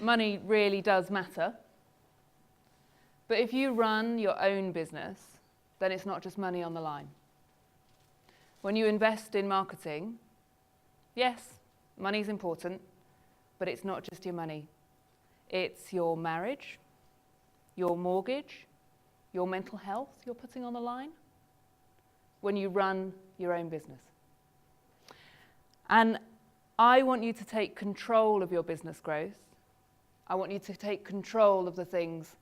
money really does matter. But if you run your own business, then it's not just money on the line. When you invest in marketing, yes, money's important, but it's not just your money. It's your marriage, your mortgage, your mental health you're putting on the line when you run your own business. And I want you to take control of your business growth. I want you to take control of the things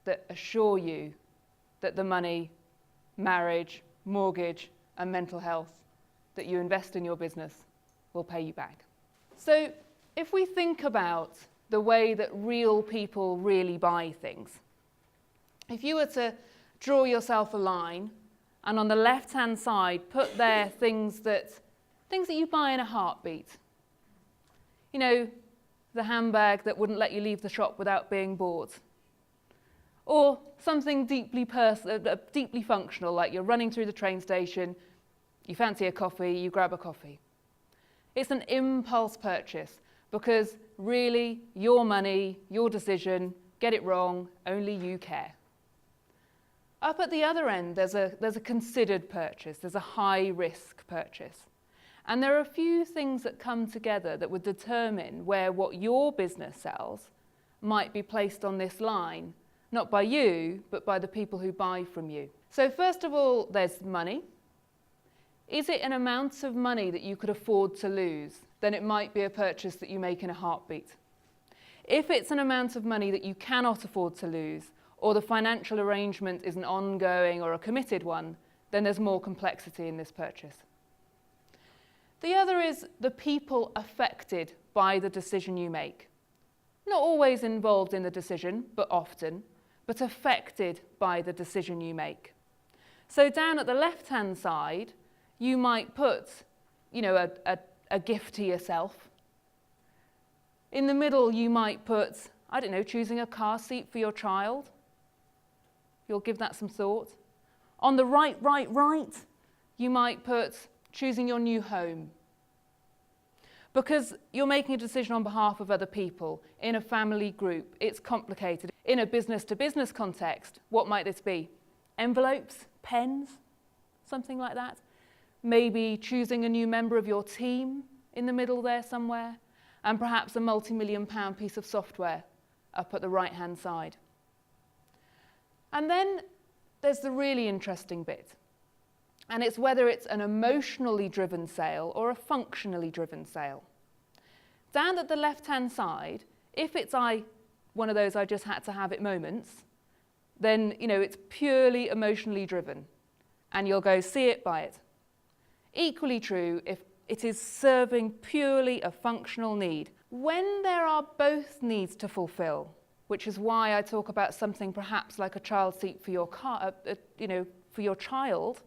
that assure you that the money, marriage, mortgage, and mental health that you invest in your business will pay you back. So if we think about the way that real people really buy things, if you were to draw yourself a line and on the left-hand side put there things that you buy in a heartbeat. You know, the handbag that wouldn't let you leave the shop without being bought. Or something deeply functional, like you're running through the train station, you fancy a coffee, you grab a coffee. It's an impulse purchase because really your money, your decision, get it wrong, only you care. Up at the other end, there's a considered purchase, there's a high-risk purchase. And there are a few things that come together that would determine where what your business sells might be placed on this line, not by you, but by the people who buy from you. So first of all, there's money. Is it an amount of money that you could afford to lose? Then it might be a purchase that you make in a heartbeat. If it's an amount of money that you cannot afford to lose, or the financial arrangement is an ongoing or a committed one, then there's more complexity in this purchase. The other is the people affected by the decision you make. Not always involved in the decision, but often, but affected by the decision you make. So down at the left-hand side, you might put, a gift to yourself. In the middle, you might put, choosing a car seat for your child. You'll give that some thought. On the right, you might put choosing your new home. Because you're making a decision on behalf of other people, in a family group, it's complicated. In a business-to-business context, what might this be? Envelopes, pens, something like that. Maybe choosing a new member of your team in the middle there somewhere, and perhaps a multi-million-pound piece of software up at the right-hand side. And then there's the really interesting bit. And it's whether it's an emotionally driven sale or a functionally driven sale. Down at the left-hand side, if it's one of those I just had to have it moments, then it's purely emotionally driven. And you'll go see it, buy it. Equally true if it is serving purely a functional need. When there are both needs to fulfill, which is why I talk about something perhaps like a child seat for your car, for your child,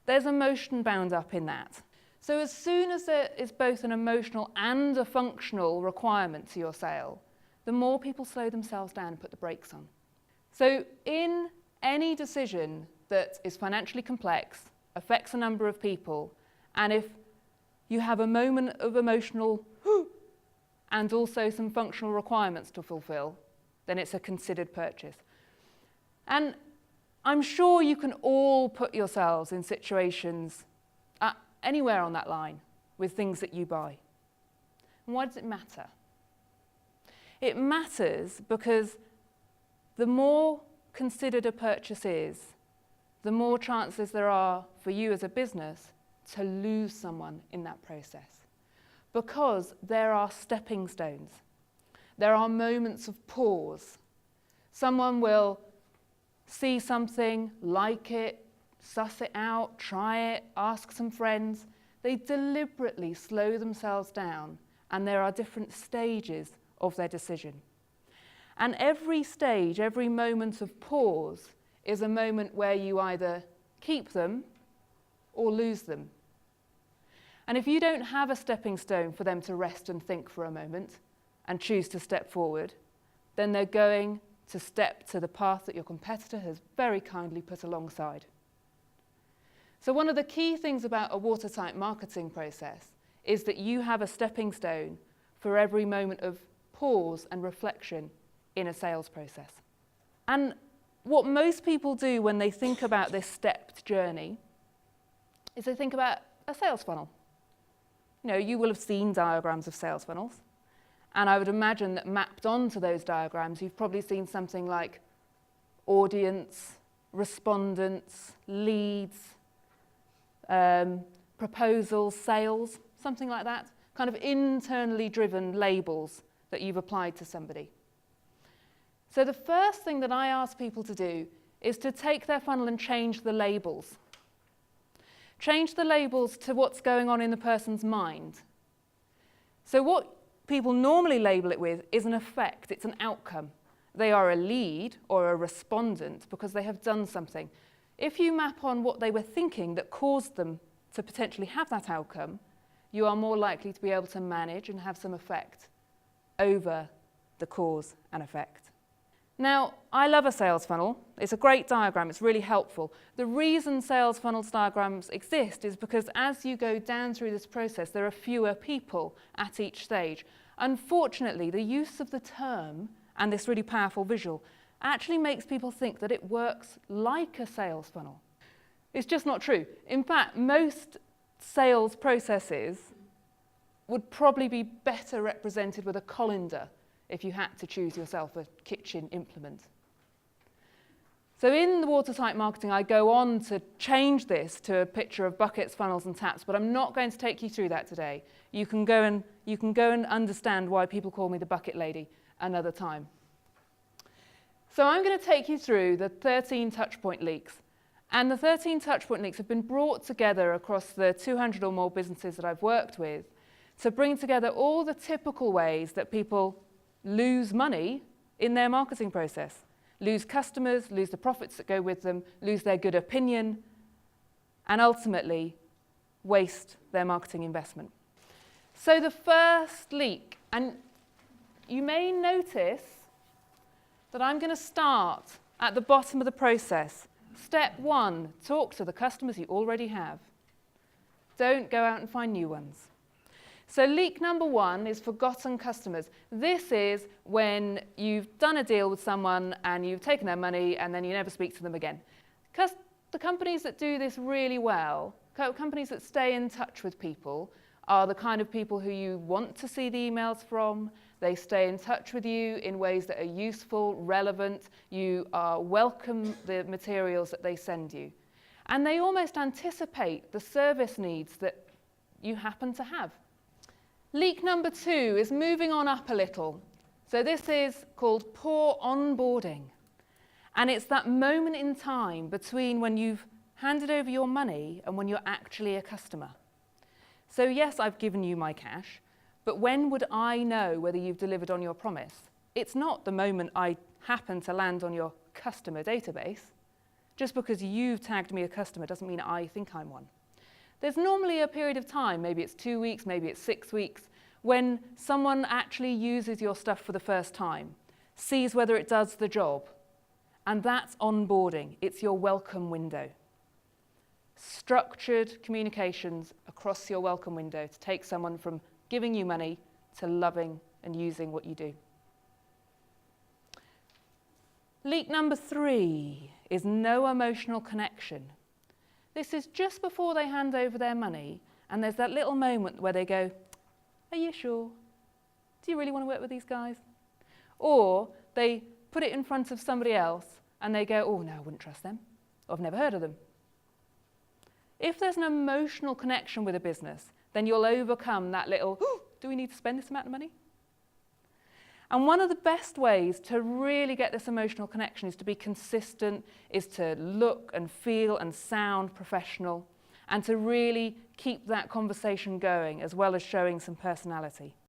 there's emotion bound up in that. So as soon as there is both an emotional and a functional requirement to your sale, the more people slow themselves down and put the brakes on. So in any decision that is financially complex, affects a number of people, and if you have a moment of emotional and also some functional requirements to fulfill, then it's a considered purchase. And I'm sure you can all put yourselves in situations anywhere on that line with things that you buy. And why does it matter? It matters because the more considered a purchase is, the more chances there are for you as a business to lose someone in that process. Because there are stepping stones. There are moments of pause. Someone will see something, like it, suss it out, try it, ask some friends. They deliberately slow themselves down, and there are different stages of their decision. And every stage, every moment of pause is a moment where you either keep them or lose them. And if you don't have a stepping stone for them to rest and think for a moment and choose to step forward, then they're going to step to the path that your competitor has very kindly put alongside. So one of the key things about a watertight marketing process is that you have a stepping stone for every moment of pause and reflection in a sales process. And what most people do when they think about this stepped journey is they think about a sales funnel. You know, you will have seen diagrams of sales funnels, and I would imagine that mapped onto those diagrams, you've probably seen something like audience, respondents, leads, proposals, sales, something like that, kind of internally driven labels that you've applied to somebody. So the first thing that I ask people to do is to take their funnel and change the labels. Change the labels to what's going on in the person's mind. So what people normally label it with is an effect, it's an outcome. They are a lead or a respondent because they have done something. If you map on what they were thinking that caused them to potentially have that outcome, you are more likely to be able to manage and have some effect over the cause and effect. Now, I love a sales funnel. It's a great diagram, it's really helpful. The reason sales funnels diagrams exist is because as you go down through this process, there are fewer people at each stage. Unfortunately, the use of the term and this really powerful visual actually makes people think that it works like a sales funnel. It's just not true. In fact, most sales processes would probably be better represented with a colander if you had to choose yourself a kitchen implement. So in the watertight marketing, I go on to change this to a picture of buckets, funnels and taps, but I'm not going to take you through that today. You can go and understand why people call me the bucket lady another time. So I'm going to take you through the 13 touchpoint leaks. And the 13 touchpoint leaks have been brought together across the 200 or more businesses that I've worked with to bring together all the typical ways that people lose money in their marketing process. Lose customers, lose the profits that go with them, lose their good opinion, and ultimately waste their marketing investment. So the first leak, and you may notice that I'm going to start at the bottom of the process. Step 1, talk to the customers you already have. Don't go out and find new ones. So leak number 1 is forgotten customers. This is when you've done a deal with someone and you've taken their money and then you never speak to them again. Because the companies that do this really well, companies that stay in touch with people, are the kind of people who you want to see the emails from. They stay in touch with you in ways that are useful, relevant. You welcome the materials that they send you. And they almost anticipate the service needs that you happen to have. Leak number 2 is moving on up a little. So this is called poor onboarding. And it's that moment in time between when you've handed over your money and when you're actually a customer. So yes, I've given you my cash, but when would I know whether you've delivered on your promise? It's not the moment I happen to land on your customer database. Just because you've tagged me a customer doesn't mean I think I'm one. There's normally a period of time, maybe it's 2 weeks, maybe it's 6 weeks, when someone actually uses your stuff for the first time, sees whether it does the job, and that's onboarding. It's your welcome window. Structured communications across your welcome window to take someone from giving you money to loving and using what you do. Leak number 3 is no emotional connection. This is just before they hand over their money, and there's that little moment where they go, "Are you sure? Do you really want to work with these guys?" Or they put it in front of somebody else, and they go, "Oh no, I wouldn't trust them. Or I've never heard of them." If there's an emotional connection with a business, then you'll overcome that little, "Oh, do we need to spend this amount of money?" And one of the best ways to really get this emotional connection is to be consistent, is to look and feel and sound professional, and to really keep that conversation going as well as showing some personality.